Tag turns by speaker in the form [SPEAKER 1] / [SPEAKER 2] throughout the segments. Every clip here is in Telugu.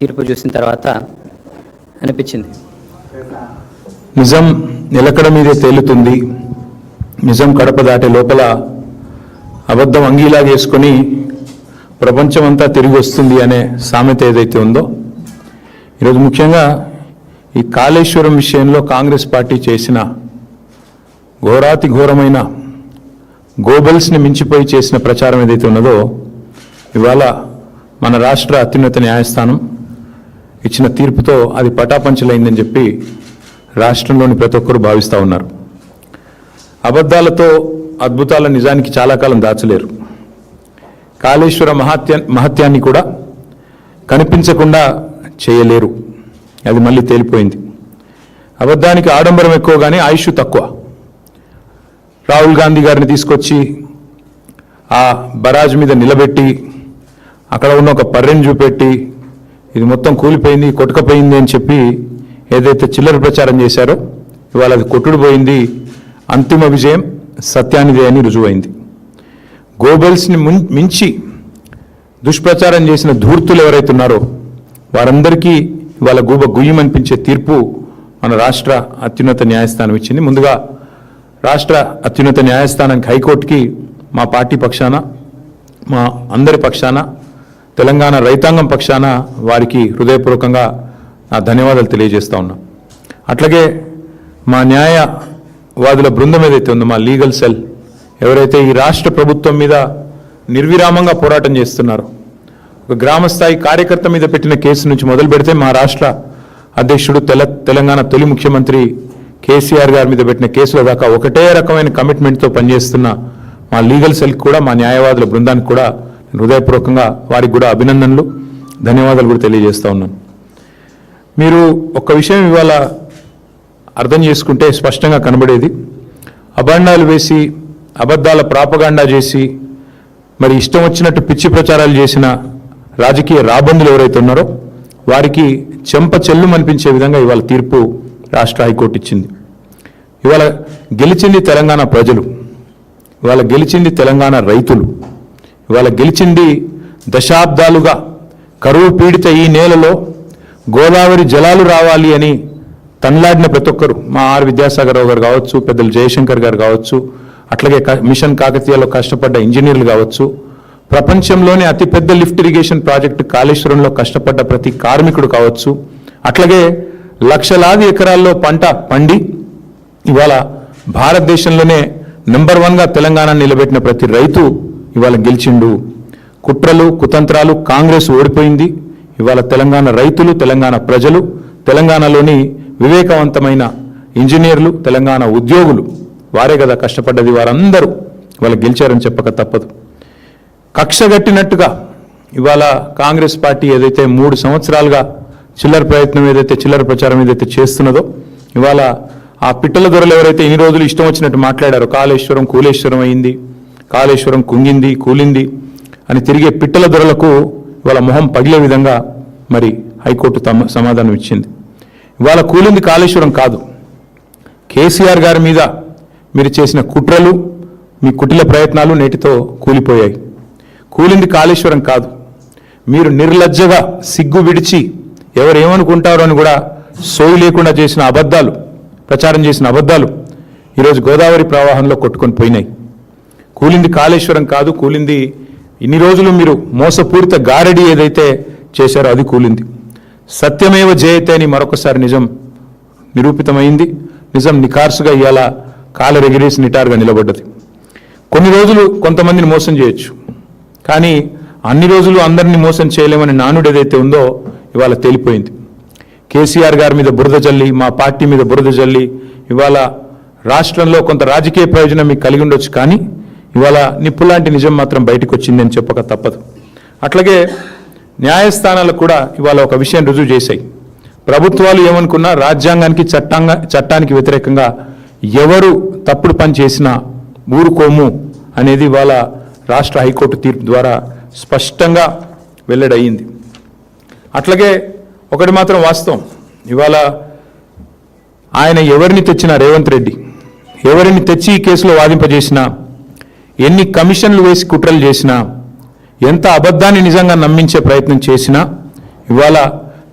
[SPEAKER 1] తీర్పు చూసిన తర్వాత అనిపించింది,
[SPEAKER 2] నిజం నిలకడ మీదే తేలుతుంది, నిజం కడప దాటే లోపల అబద్ధం అంగీలా చేసుకొని ప్రపంచమంతా తిరిగి వస్తుంది అనే సామెత ఏదైతే ఉందో, ఈరోజు ముఖ్యంగా ఈ కాళేశ్వరం విషయంలో కాంగ్రెస్ పార్టీ చేసిన ఘోరాతి ఘోరమైన గోబెల్స్ని మించిపోయి చేసిన ప్రచారం ఏదైతే ఉన్నదో, ఇవాళ మన రాష్ట్ర అత్యున్నత న్యాయస్థానం ఇచ్చిన తీర్పుతో అది పటాపంచలైందని చెప్పి రాష్ట్రంలోని ప్రతి ఒక్కరు భావిస్తూ ఉన్నారు. అబద్ధాలతో అద్భుతాల నిజానికి చాలా కాలం దాచలేరు. కాళేశ్వర మహత్యాన్ని కూడా కనిపించకుండా చేయలేరు, అది మళ్ళీ తేలిపోయింది. అబద్ధానికి ఆడంబరం ఎక్కువ కానీ ఆయుష్ తక్కువ. రాహుల్ గాంధీ గారిని తీసుకొచ్చి ఆ బరాజ్ మీద నిలబెట్టి అక్కడ ఉన్న ఒక పర్రెని చూపెట్టి ఇది మొత్తం కూలిపోయింది, కొట్టుకపోయింది అని చెప్పి ఏదైతే చిల్లర ప్రచారం చేశారో, ఇవాళ అది కొట్టుడు పోయింది. అంతిమ విజయం సత్యానిదే అని రుజువైంది. గోబెల్స్ని మించి దుష్ప్రచారం చేసిన ధూర్తులు ఎవరైతే ఉన్నారో వారందరికీ ఇవాళ గుయ్యమనిపించే తీర్పు మన రాష్ట్ర అత్యున్నత న్యాయస్థానం ఇచ్చింది. ముందుగా రాష్ట్ర అత్యున్నత న్యాయస్థానానికి, హైకోర్టుకి మా పార్టీ పక్షాన, మా అందరి పక్షాన, తెలంగాణ రైతాంగం పక్షాన వారికి హృదయపూర్వకంగా నా ధన్యవాదాలు తెలియజేస్తూ ఉన్నా. అట్లాగే మా న్యాయవాదుల బృందం ఏదైతే ఉందో, మా లీగల్ సెల్ ఎవరైతే ఈ రాష్ట్ర ప్రభుత్వం మీద నిర్విరామంగా పోరాటం చేస్తున్నారో, ఒక గ్రామస్థాయి కార్యకర్త మీద పెట్టిన కేసు నుంచి మొదలు పెడితే మా రాష్ట్ర అధ్యక్షుడు తెలంగాణ తొలి ముఖ్యమంత్రి కేసీఆర్ గారి మీద పెట్టిన కేసుల దాకా ఒకటే రకమైన కమిట్మెంట్తో పనిచేస్తున్న మా లీగల్ సెల్కి కూడా, మా న్యాయవాదుల బృందానికి కూడా హృదయపూర్వకంగా వారికి కూడా అభినందనలు, ధన్యవాదాలు కూడా తెలియజేస్తూ ఉన్నాను. మీరు ఒక్క విషయం ఇవాళ అర్థం చేసుకుంటే స్పష్టంగా కనబడేది, అభండాలు వేసి అబద్ధాల ప్రాపగాండా చేసి మరి ఇష్టం వచ్చినట్టు పిచ్చి ప్రచారాలు చేసిన రాజకీయ రాబందులు ఎవరైతే ఉన్నారో వారికి చెంప చెల్లుమనిపించే విధంగా ఇవాళ తీర్పు రాష్ట్ర హైకోర్టు ఇచ్చింది. ఇవాళ గెలిచింది తెలంగాణ ప్రజలు, ఇవాళ గెలిచింది తెలంగాణ రైతులు, ఇవాళ గెలిచింది దశాబ్దాలుగా కరువు పీడిత ఈ నేలలో గోదావరి జలాలు రావాలి అని తన్లాడిన ప్రతి ఒక్కరు, మా ఆర్ విద్యాసాగరరావు గారు కావచ్చు, పెద్దలు జయశంకర్ గారు కావచ్చు, అట్లాగే మిషన్ కాకతీయలో కష్టపడ్డ ఇంజనీర్లు కావచ్చు, ప్రపంచంలోనే అతిపెద్ద లిఫ్ట్ ఇరిగేషన్ ప్రాజెక్టు కాళేశ్వరంలో కష్టపడ్డ ప్రతి కార్మికుడు కావచ్చు, అట్లాగే లక్షలాది ఎకరాల్లో పంట పండి ఇవాళ భారతదేశంలోనే నెంబర్ 1గా తెలంగాణ నిలబెట్టిన ప్రతి రైతు ఇవాళ గెలిచిండు. కుట్రలు కుతంత్రాలు కాంగ్రెస్ ఓడిపోయింది. ఇవాళ తెలంగాణ రైతులు, తెలంగాణ ప్రజలు, తెలంగాణలోని వివేకవంతమైన ఇంజనీర్లు, తెలంగాణ ఉద్యోగులు, వారే కదా కష్టపడ్డది, వారందరూ ఇవాళ గెలిచారని చెప్పక తప్పదు. కక్షగట్టినట్టుగా ఇవాళ కాంగ్రెస్ పార్టీ ఏదైతే 3 సంవత్సరాలుగా చిల్లర ప్రచారం ఏదైతే చేస్తున్నదో, ఇవాళ ఆ పిట్టల దొరలు ఎవరైతే ఇన్ని రోజులు ఇష్టం వచ్చినట్టు మాట్లాడారో, కాళేశ్వరం కూలేశ్వరం అయింది, కాళేశ్వరం కుంగింది కూలింది అని తిరిగే పిట్టల దొరలకు ఇవాళ మొహం పగిలే విధంగా మరి హైకోర్టు సమాధానం ఇచ్చింది. ఇవాళ కూలింది కాళేశ్వరం కాదు, కేసీఆర్ గారి మీద మీరు చేసిన కుట్రలు, మీ కుటిల ప్రయత్నాలు నేటితో కూలిపోయాయి. కూలింది కాళేశ్వరం కాదు, మీరు నిర్లజ్జగా సిగ్గు విడిచి ఎవరేమనుకుంటారో అని కూడా సోయి లేకుండా చేసిన అబద్ధాలు, ప్రచారం చేసిన అబద్ధాలు ఈరోజు గోదావరి ప్రవాహంలో కొట్టుకొని పోయినాయి. కూలింది కాళేశ్వరం కాదు, కూలింది ఇన్ని రోజులు మీరు మోసపూరిత గారడీ ఏదైతే చేశారో అది కూలింది. సత్యమేవ జయతే అని మరొకసారి నిజం నిరూపితమైంది. నిజం నిఖార్సుగా ఇవాళ కాలరెగిరేసి నిటారుగా నిలబడ్డది. కొన్ని రోజులు కొంతమందిని మోసం చేయొచ్చు, కానీ అన్ని రోజులు అందరినీ మోసం చేయలేమని నానుడు ఏదైతే ఉందో ఇవాళ తేలిపోయింది. కేసీఆర్ గారి మీద బురద జల్లి, మా పార్టీ మీద బురద జల్లి ఇవాళ రాష్ట్రంలో కొంత రాజకీయ ప్రయోజనం మీకు కలిగి ఉండొచ్చు, కానీ ఇవాళ నిప్పులాంటి నిజం మాత్రం బయటకు వచ్చిందని చెప్పక తప్పదు. అట్లాగే న్యాయస్థానాలు కూడా ఇవాళ ఒక విషయం రుజువు చేశాయి. ప్రభుత్వాలు ఏమనుకున్నా రాజ్యాంగానికి చట్టానికి వ్యతిరేకంగా ఎవరు తప్పుడు పని చేసినా ఊరుకోము అనేది ఇవాళ రాష్ట్ర హైకోర్టు తీర్పు ద్వారా స్పష్టంగా వెల్లడయింది. అట్లాగే ఒకటి మాత్రం వాస్తవం, ఇవాళ ఆయన ఎవరిని తెచ్చినా, రేవంత్ రెడ్డి ఎవరిని తెచ్చి ఈ కేసులో వాదింపజేసినా, ఎన్ని కమిషన్లు వేసి కుట్రలు చేసినా, ఎంత అబద్ధాన్ని నిజంగా నమ్మించే ప్రయత్నం చేసినా ఇవాళ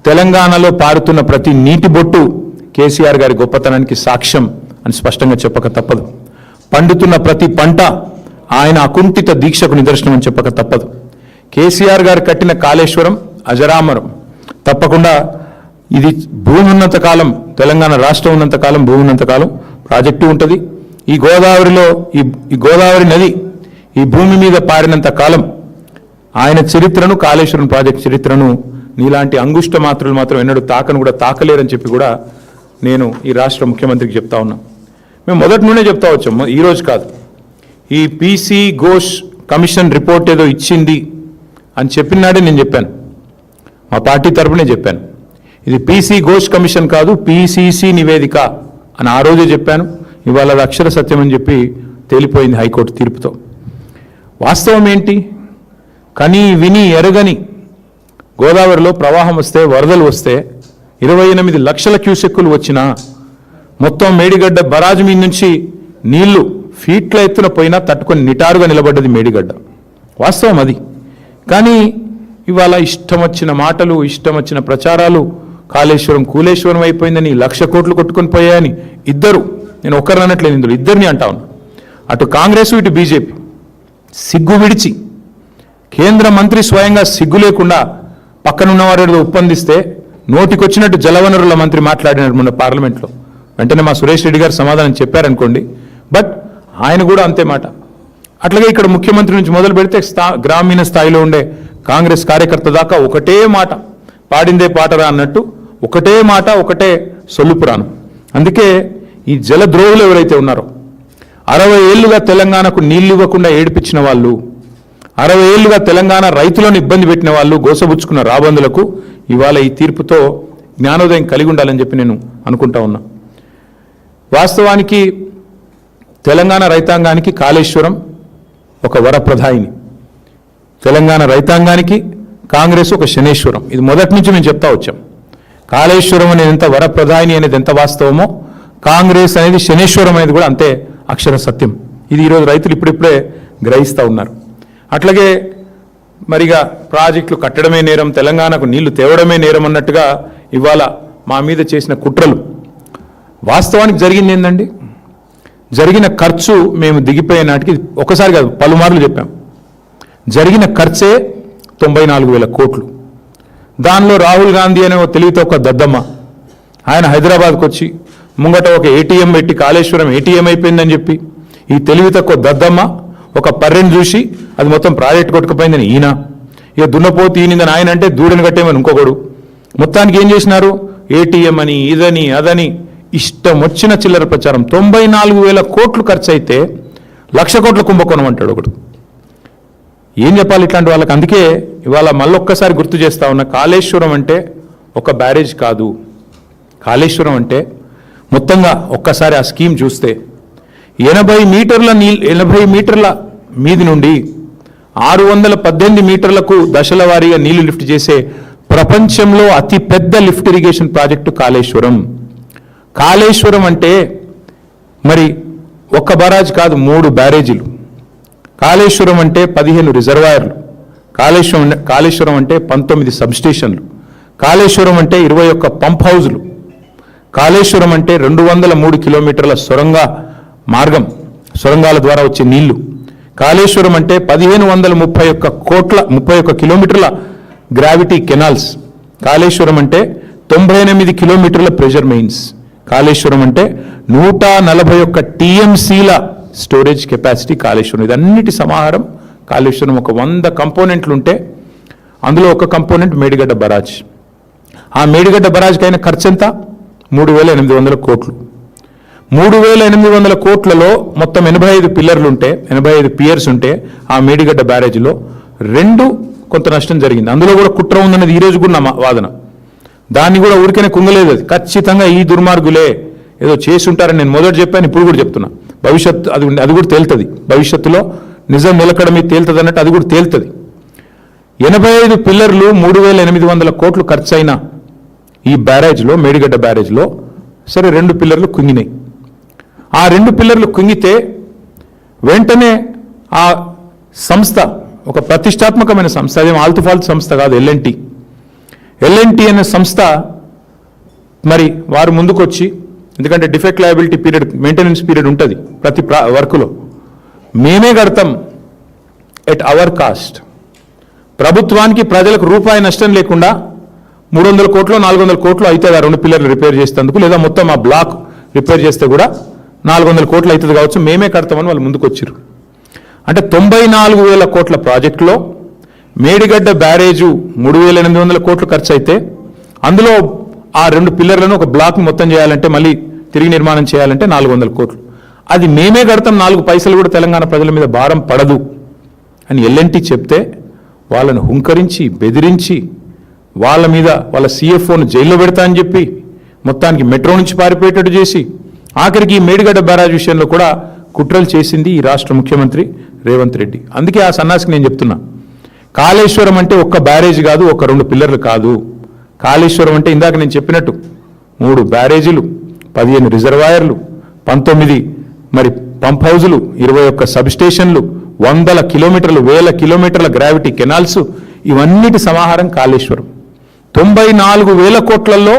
[SPEAKER 2] తెలంగాణలో పారుతున్న ప్రతి నీటి బొట్టు కేసీఆర్ గారి గొప్పతనానికి సాక్ష్యం అని స్పష్టంగా చెప్పక తప్పదు. పండుతున్న ప్రతి పంట ఆయన అకుంఠిత దీక్షకు నిదర్శనం అని చెప్పక తప్పదు. కేసీఆర్ గారు కట్టిన కాళేశ్వరం అజరామరం. తప్పకుండా ఇది భూమి ఉన్నంత కాలం, తెలంగాణ రాష్ట్రం ఉన్నంత కాలం, భూమి ఉన్నంత కాలం ప్రాజెక్టు ఉంటుంది. ఈ గోదావరిలో ఈ గోదావరి నది ఈ భూమి మీద పారినంత కాలం ఆయన చరిత్రను, కాళేశ్వరం ప్రాజెక్టు చరిత్రను నీలాంటి అంగుష్ట మాత్రులు మాత్రం ఎన్నడూ తాకను కూడా తాకలేరని చెప్పి కూడా నేను ఈ రాష్ట్ర ముఖ్యమంత్రికి చెప్తా ఉన్నా. మేము మొదటి నుండే చెప్తా వచ్చాం, ఈరోజు కాదు. ఈ పీసీ ఘోష్ కమిషన్ రిపోర్ట్ ఏదో ఇచ్చింది అని చెప్పినాడే నేను చెప్పాను, మా పార్టీ తరఫునే చెప్పాను. ఇది పీసీ ఘోష్ కమిషన్ కాదు, పీసీసీ నివేదిక అని ఆ రోజే చెప్పాను. ఇవాళ అది అక్షర సత్యం అని చెప్పి తేలిపోయింది హైకోర్టు తీర్పుతో. వాస్తవం ఏంటి? కని విని ఎరగని గోదావరిలో ప్రవాహం వస్తే, వరదలు వస్తే 28 లక్షల క్యూసెక్కులు వచ్చినా మొత్తం మేడిగడ్డ బరాజు మీద నుంచి నీళ్లు ఫీట్ల ఎత్తున పోయినా తట్టుకొని నిటారుగా నిలబడ్డది మేడిగడ్డ. వాస్తవం అది. కానీ ఇవాళ ఇష్టం వచ్చిన మాటలు, ఇష్టం వచ్చిన ప్రచారాలు, కాళేశ్వరం కూలేశ్వరం అయిపోయిందని 1,00,000 కోట్లు కొట్టుకొని పోయాయని ఇద్దరు, నేను ఒక్కరిని అనట్లేదు, ఇందులో ఇద్దరిని అంటా ఉన్నా, అటు కాంగ్రెస్ ఇటు బీజేపీ సిగ్గు విడిచి కేంద్ర మంత్రి స్వయంగా సిగ్గు లేకుండా పక్కనున్నవారు ఒప్పందిస్తే నోటికొచ్చినట్టు జలవనరుల మంత్రి మాట్లాడినారు మొన్న పార్లమెంట్లో. వెంటనే మా సురేష్ రెడ్డి గారు సమాధానం చెప్పారనుకోండి, బట్ ఆయన కూడా అంతే మాట. అట్లాగే ఇక్కడ ముఖ్యమంత్రి నుంచి మొదలు పెడితే గ్రామీణ స్థాయిలో ఉండే కాంగ్రెస్ కార్యకర్త దాకా ఒకటే మాట, పాడిందే పాటరా అన్నట్టు ఒకటే మాట, ఒకటే సొల్లుపురాణం. అందుకే ఈ జలద్రోహులు ఎవరైతే ఉన్నారో, 60 ఏళ్లుగా తెలంగాణకు నీళ్లు ఇవ్వకుండా ఏడిపించిన వాళ్ళు, 60 ఏళ్లుగా తెలంగాణ రైతులను ఇబ్బంది పెట్టిన వాళ్ళు, గోసబుచ్చుకున్న రాబందులకు ఇవాళ ఈ తీర్పుతో జ్ఞానోదయం కలిగి ఉండాలని చెప్పి నేను అనుకుంటా ఉన్నా. వాస్తవానికి తెలంగాణ రైతాంగానికి కాళేశ్వరం ఒక వరప్రదాయిని, తెలంగాణ రైతాంగానికి కాంగ్రెస్ ఒక శనేశ్వరం. ఇది మొదటి నుంచి మేము చెప్తా వచ్చాం. కాళేశ్వరం అనేది ఎంత వరప్రదాయిని అనేది ఎంత వాస్తవమో, కాంగ్రెస్ అనేది శనేశ్వరం అనేది కూడా అంతే అక్షర సత్యం. ఇది ఈరోజు రైతులు ఇప్పుడిప్పుడే గ్రహిస్తూ ఉన్నారు. అట్లాగే మరిగా ప్రాజెక్టులు కట్టడమే నేరం, తెలంగాణకు నీళ్లు తేవడమే నేరం అన్నట్టుగా ఇవాళ మా మీద చేసిన కుట్రలు. వాస్తవానికి జరిగింది ఏందండి? జరిగిన ఖర్చు మేము దిగిపోయే నాటికి ఒకసారి కాదు పలుమార్లు చెప్పాం. జరిగిన ఖర్చే 94,000 కోట్లు. దానిలో రాహుల్ గాంధీ అనే ఒక తెలివితో ఒక దద్దమ్మ, ఆయన హైదరాబాద్కు వచ్చి ముంగట ఒక ఏటీఎం పెట్టి కాళేశ్వరం ఏటీఎం అయిపోయిందని చెప్పి ఈ తెలివి తక్కువ దద్దమ్మ ఒక పర్రెని చూసి అది మొత్తం ప్రాజెక్ట్ కొట్టుకుపోయిందని ఈయన, ఇక దున్నపోతు ఈయనదని ఆయన అంటే దూడని కట్టేమని ఇంకొకడు. మొత్తానికి ఏం చేసినారు? ఏటీఎం అని, ఇదని అదని ఇష్టం వచ్చిన చిల్లర ప్రచారం. 94,000 కోట్లు ఖర్చు అయితే 1,00,000 కోట్ల కుంభకోణం అంటాడు ఒకడు. ఏం చెప్పాలి ఇట్లాంటి వాళ్ళకి? అందుకే ఇవాళ మళ్ళొక్కసారి గుర్తు చేస్తా ఉన్నా, కాళేశ్వరం అంటే ఒక బ్యారేజ్ కాదు. కాళేశ్వరం అంటే మొత్తంగా ఒక్కసారి ఆ స్కీమ్ చూస్తే 80 మీటర్ల మీది నుండి 618 మీటర్లకు దశల వారీగా నీళ్లు లిఫ్ట్ చేసే ప్రపంచంలో అతి పెద్ద lift irrigation project Kaleshwaram. Kaleshwaram అంటే మరి ఒక్క బరాజ్ కాదు, 3 బ్యారేజీలు. కాళేశ్వరం అంటే 15 రిజర్వాయర్లు. కాళేశ్వరం అంటే 19 సబ్స్టేషన్లు. కాళేశ్వరం అంటే 21 పంప్ హౌజులు. కాళేశ్వరం అంటే 203 కిలోమీటర్ల సొరంగాల ద్వారా వచ్చే నీళ్లు. కాళేశ్వరం అంటే 1,531 కిలోమీటర్ల గ్రావిటీ కెనాల్స్. కాళేశ్వరం అంటే 98 కిలోమీటర్ల ప్రెషర్ మెయిన్స్. కాళేశ్వరం అంటే 141 టీఎంసీల స్టోరేజ్ కెపాసిటీ కాళేశ్వరం. ఇదన్నిటి సమాహారం కాళేశ్వరం. ఒక 100 కంపోనెంట్లు ఉంటే అందులో ఒక కంపోనెంట్ మేడిగడ్డ బరాజ్. ఆ మేడిగడ్డ బరాజ్కి అయిన ఖర్చు ఎంత? 3,800 కోట్లు. 3,800 కోట్లలో మొత్తం 85 పిల్లర్లు ఉంటే, 85 పియర్స్ ఉంటే ఆ మేడిగడ్డ బ్యారేజ్లో 2 కొంత నష్టం జరిగింది. అందులో కూడా కుట్ర ఉందన్నది ఈ రోజు కూడా నా వాదన. దాన్ని కూడా ఊరికనే కుంగలేదు. అది ఖచ్చితంగా ఈ దుర్మార్గులే ఏదో చేసి ఉంటారని నేను మొదటి చెప్పాను, ఇప్పుడు కూడా చెప్తున్నా. భవిష్యత్తు అది కూడా తేలుతుంది. భవిష్యత్తులో నిజం నిలకడ మీద తేలుతుంది అన్నట్టు అది కూడా తేలుతుంది. 85 పిల్లర్లు 3,800 కోట్లు ఖర్చు అయిన ఈ బ్యారేజ్లో, మేడిగడ్డ బ్యారేజ్లో సరే 2 పిల్లర్లు కుంగినాయి. ఆ 2 పిల్లర్లు కుంగితే వెంటనే ఆ సంస్థ, ఒక ప్రతిష్టాత్మకమైన సంస్థ, అదేం ఆల్తుఫాల్తు సంస్థ కాదు, L&T అనే సంస్థ మరి వారు ముందుకొచ్చి, ఎందుకంటే defect liability period, maintenance period ఉంటుంది ప్రతి వర్క్లో, మేమే కడతాం ఎట్ అవర్ కాస్ట్, ప్రభుత్వానికి ప్రజలకు రూపాయి నష్టం లేకుండా 300 కోట్లు 400 కోట్లు అవుతుంది ఆ 2 పిల్లర్లు రిపేర్ చేసేందుకు, లేదా మొత్తం ఆ బ్లాక్ రిపేర్ చేస్తే కూడా 400 కోట్లు అవుతుంది కావచ్చు, మేమే కడతామని వాళ్ళు ముందుకు వచ్చారు. అంటే 94,000 కోట్ల ప్రాజెక్టులో మేడిగడ్డ బ్యారేజు 3,800 కోట్లు ఖర్చు అయితే, అందులో ఆ 2 పిల్లర్లను ఒక బ్లాక్ మొత్తం చేయాలంటే, మళ్ళీ తిరిగి నిర్మాణం చేయాలంటే 400 కోట్లు. అది మేమే కడతాం, 4 పైసలు కూడా తెలంగాణ ప్రజల మీద భారం పడదు అని L&T చెప్తే, వాళ్ళను హుంకరించి బెదిరించి వాళ్ళ మీద వాళ్ళ CFOను జైల్లో పెడతా అని చెప్పి మొత్తానికి మెట్రో నుంచి పారిపోయేటట్టు చేసి, ఆఖరికి ఈ మేడిగడ్డ బ్యారేజ్ విషయంలో కూడా కుట్రలు చేసింది ఈ రాష్ట్ర ముఖ్యమంత్రి రేవంత్ రెడ్డి. అందుకే ఆ సన్నాసికి నేను చెప్తున్నా, కాళేశ్వరం అంటే ఒక్క బ్యారేజ్ కాదు, ఒక 2 పిల్లర్లు కాదు. కాళేశ్వరం అంటే ఇందాక నేను చెప్పినట్టు 3 బ్యారేజీలు, 15 రిజర్వాయర్లు, 19 మరి పంప్ హౌజులు, 21 సబ్ స్టేషన్లు, 100 కిలోమీటర్లు, 1000 కిలోమీటర్ల గ్రావిటీ కెనాల్స్, ఇవన్నిటి సమాహారం కాళేశ్వరం. 94,000 కోట్లలో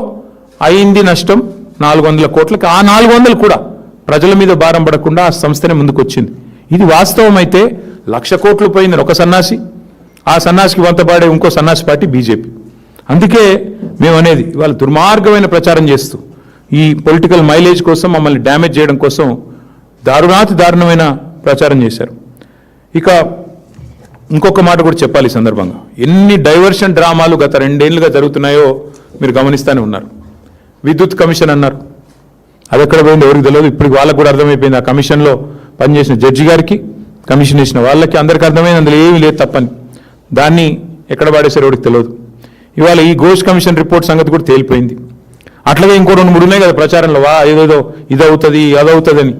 [SPEAKER 2] అయింది నష్టం 400 కోట్లకి. ఆ 400 కూడా ప్రజల మీద భారం పడకుండా ఆ సంస్థనే ముందుకు వచ్చింది. ఇది వాస్తవం అయితే 1,00,000 కోట్లు పోయిందని ఒక సన్నాసి, ఆ సన్నాసికి వంతపాడే ఇంకో సన్నాసి పార్టీ బీజేపీ. అందుకే మేము అనేది, ఇవాళ దుర్మార్గమైన ప్రచారం చేస్తూ ఈ పొలిటికల్ మైలేజ్ కోసం మమ్మల్ని డ్యామేజ్ చేయడం కోసం దారుణాతి దారుణమైన ప్రచారం చేశారు. ఇక ఇంకొక మాట కూడా చెప్పాలి ఈ సందర్భంగా, ఎన్ని డైవర్షన్ డ్రామాలు గత 2 ఏళ్లుగా జరుగుతున్నాయో మీరు గమనిస్తూనే ఉన్నారు. విద్యుత్ కమిషన్ అన్నారు, అది ఎక్కడ పోయింది ఎవరికి తెలియదు. ఇప్పటికి వాళ్ళకు కూడా అర్థమైపోయింది, ఆ కమిషన్లో పనిచేసిన జడ్జి గారికి, కమిషన్ ఇచ్చిన వాళ్ళకి అందరికీ అర్థమైంది అందులో ఏమీ లేదు తప్పని. దాన్ని ఎక్కడ పాడేశారో ఎవరికి తెలియదు. ఇవాళ ఈ ఘోష్ కమిషన్ రిపోర్ట్ సంగతి కూడా తేలిపోయింది. అట్లాగే ఇంకో 2-3 ఉన్నాయి కదా ప్రచారంలో, ఏదేదో ఇదవుతుంది అదవుతుందని,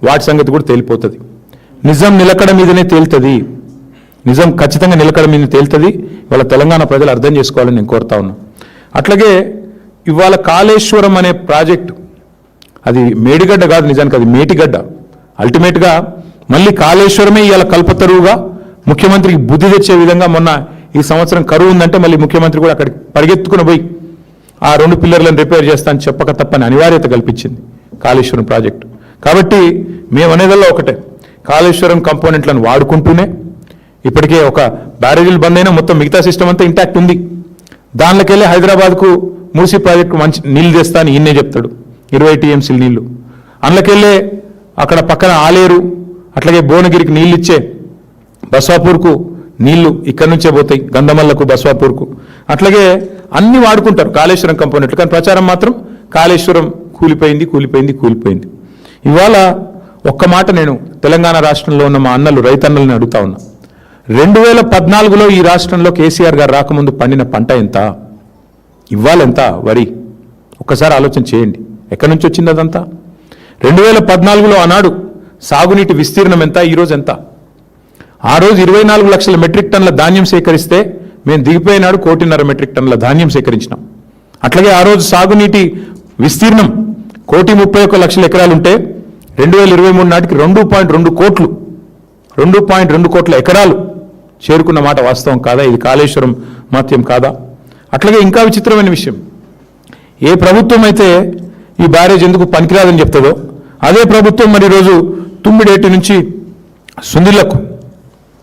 [SPEAKER 2] వాటి సంగతి కూడా తేలిపోతుంది. నిజం నిలకడ మీదనే తేలుతుంది, నిజం ఖచ్చితంగా నిలకడ మీద తేలుతుంది. ఇవాళ తెలంగాణ ప్రజలు అర్థం చేసుకోవాలని నేను కోరుతా ఉన్నా. అట్లాగే ఇవాళ కాళేశ్వరం అనే ప్రాజెక్టు, అది మేడిగడ్డ కాదు, నిజానికి అది మేటిగడ్డ. అల్టిమేట్గా మళ్ళీ కాళేశ్వరమే ఇవాళ కల్పతరువుగా ముఖ్యమంత్రికి బుద్ధి తెచ్చే విధంగా, మొన్న ఈ సంవత్సరం కరువు ఉందంటే మళ్ళీ ముఖ్యమంత్రి కూడా అక్కడికి పరిగెత్తుకుని పోయి ఆ 2 పిల్లర్లను రిపేర్ చేస్తానని చెప్పక తప్పని అనివార్యత కల్పించింది కాళేశ్వరం ప్రాజెక్టు. కాబట్టి మేము అనేదల్లా ఒకటే, కాళేశ్వరం కంపోనెంట్లను వాడుకుంటూనే, ఇప్పటికే ఒక బ్యారేజీలు బంద్ అయినా మొత్తం మిగతా సిస్టమ్ అంతా ఇంటాక్ట్ ఉంది. దానిలోకెళ్ళి హైదరాబాద్కు మూసీ ప్రాజెక్టు మంచి నీళ్లు తెస్తా అని ఈయనే చెప్తాడు, 20 TMCల నీళ్లు. అందులోకెళ్ళే అక్కడ పక్కన ఆలేరు, అట్లాగే భువనగిరికి నీళ్ళు ఇచ్చే బస్వాపూర్కు నీళ్లు ఇక్కడి నుంచే పోతాయి, గంధమల్లకు బస్వాపూర్కు. అట్లాగే అన్ని వాడుకుంటారు కాళేశ్వరం కంపోనెంట్లు, కానీ ప్రచారం మాత్రం కాళేశ్వరం కూలిపోయింది కూలిపోయింది కూలిపోయింది. ఇవాళ ఒక్క మాట నేను తెలంగాణ రాష్ట్రంలో ఉన్న మా అన్నలు రైతన్నలను అడుగుతా ఉన్నా, 2014లో ఈ రాష్ట్రంలో కేసీఆర్ గారు రాకముందు పండిన పంట ఎంత, ఇవాళ ఎంత వరి? ఒక్కసారి ఆలోచన చేయండి, ఎక్కడి నుంచి వచ్చింది అదంతా? 2014లో ఆనాడు సాగునీటి విస్తీర్ణం ఎంత, ఈరోజు ఎంత? ఆ రోజు 24 లక్షల మెట్రిక్ టన్నుల ధాన్యం సేకరిస్తే మేము దిగిపోయినాడు 1.5 మెట్రిక్ టన్నుల ధాన్యం సేకరించినాం. అట్లాగే ఆ రోజు సాగునీటి విస్తీర్ణం 131 లక్షల ఎకరాలు ఉంటే 2023 నాటికి 2.2 కోట్ల ఎకరాలు చేరుకున్న మాట వాస్తవం కాదా? ఇది కాళేశ్వరం మాత్యం కాదా? అట్లాగే ఇంకా విచిత్రమైన విషయం, ఏ ప్రభుత్వం అయితే ఈ బ్యారేజ్ ఎందుకు పనికిరాదని చెప్తుందో అదే ప్రభుత్వం మరి ఈరోజు తుమ్మిడేటి నుంచి సుందిళ్లకు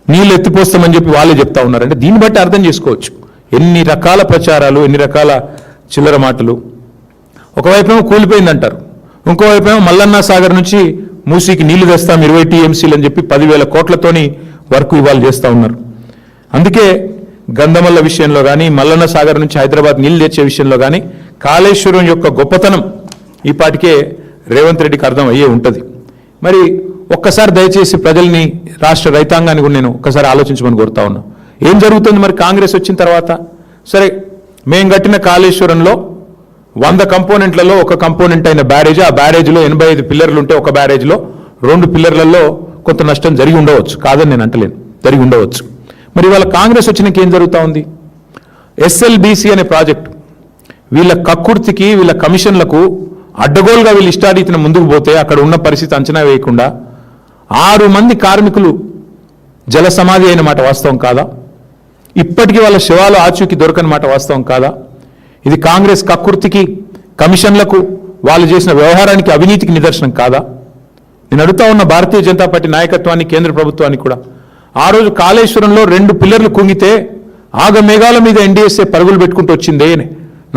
[SPEAKER 2] నీళ్ళు ఎత్తిపోస్తామని చెప్పి వాళ్ళే చెప్తా ఉన్నారంటే, దీన్ని బట్టి అర్థం చేసుకోవచ్చు ఎన్ని రకాల ప్రచారాలు, ఎన్ని రకాల చిల్లర మాటలు. ఒకవైపేమో కూలిపోయిందంటారు, ఇంకోవైపేమో మల్లన్న సాగర్ నుంచి మూసీకి నీళ్లు తెస్తాం 20 TMCలు అని చెప్పి 10,000 కోట్లతోని వర్క్ ఇవాళ చేస్తూ ఉన్నారు. అందుకే గంధమల్ల విషయంలో కానీ, మల్లన్న సాగర్ నుంచి హైదరాబాద్ నీళ్లు తెచ్చే విషయంలో కానీ కాళేశ్వరం యొక్క గొప్పతనం ఈ పాటికే రేవంత్ రెడ్డికి అర్థం అయ్యే ఉంటుంది. మరి ఒక్కసారి దయచేసి ప్రజల్ని, రాష్ట్ర రైతాంగాన్ని కూడా నేను ఒక్కసారి ఆలోచించమని కోరుతా ఉన్నా. ఏం జరుగుతుంది మరి కాంగ్రెస్ వచ్చిన తర్వాత? సరే, మేం కట్టిన కాళేశ్వరంలో 100 కంపోనెంట్లలో ఒక కంపోనెంట్ అయిన బ్యారేజ్, ఆ బ్యారేజ్లో 85 పిల్లర్లు ఉంటే ఒక బ్యారేజ్లో 2 పిల్లర్లలో కొంత నష్టం జరిగి ఉండవచ్చు, కాదని నేను అంటలేను, జరిగి ఉండవచ్చు. మరి ఇవాళ కాంగ్రెస్ వచ్చినాక ఏం జరుగుతూ ఉంది? SLBC అనే ప్రాజెక్టు, వీళ్ళ కక్కుర్తికి, వీళ్ళ కమిషన్లకు అడ్డగోలుగా వీళ్ళు ఇష్టారీతిన ముందుకు పోతే అక్కడ ఉన్న పరిస్థితి అంచనా వేయకుండా 6 మంది కార్మికులు జల సమాధి అయిన మాట వాస్తవం కాదా? ఇప్పటికీ వాళ్ళ శవాలు ఆచూకీ దొరకని మాట వాస్తవం కాదా? ఇది కాంగ్రెస్ కక్కుర్తికి, కమిషన్లకు, వాళ్ళు చేసిన వ్యవహారానికి, అవినీతికి నిదర్శనం కాదా? నేను అడుగుతా ఉన్న భారతీయ జనతా పార్టీ నాయకత్వాన్ని, కేంద్ర ప్రభుత్వానికి కూడా, ఆ రోజు కాళేశ్వరంలో 2 పిల్లర్లు కుంగితే ఆగమేఘాల మీద ఎన్డీఎస్ఏ పరుగులు పెట్టుకుంటూ వచ్చిందే,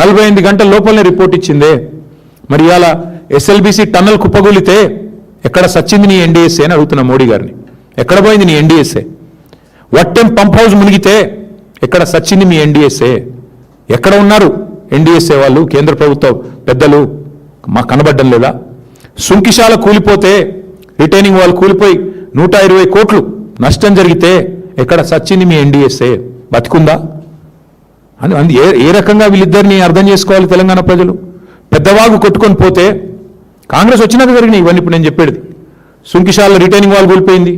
[SPEAKER 2] 48 గంటల లోపలనే రిపోర్ట్ ఇచ్చిందే. మరి ఇవాళ ఎస్ఎల్బీసీ టన్నల్ కుప్పగూలితే ఎక్కడ సచ్చింది నీ ఎన్డీఎస్ఏ అని అడుగుతున్న మోడీ గారిని. ఎక్కడ పోయింది నీ ఎన్డీఎస్ఏ? వట్టెం పంప్ హౌస్ మునిగితే ఎక్కడ సచ్చింది మీ ఎన్డీఎస్ఏ? ఎక్కడ ఉన్నారు ఎన్డీఎస్ఏ వాళ్ళు, కేంద్ర ప్రభుత్వ పెద్దలు? మాకు కనబడ్డం లేదా? సుంకిశాల కూలిపోతే, రిటైనింగ్ వాళ్ళు కూలిపోయి 120 కోట్లు నష్టం జరిగితే ఎక్కడ సచ్చింది మీ ఎన్డీఎస్ఏ? బతికుందా? అని ఏ రకంగా వీళ్ళిద్దరిని అర్థం చేసుకోవాలి తెలంగాణ ప్రజలు? పెద్దవాగు కొట్టుకొని పోతే కాంగ్రెస్ వచ్చినాక జరిగినాయి ఇవన్నీ. ఇప్పుడు నేను చెప్పేది, సుంకిశాల రిటైనింగ్ వాల్ కూలిపోయింది,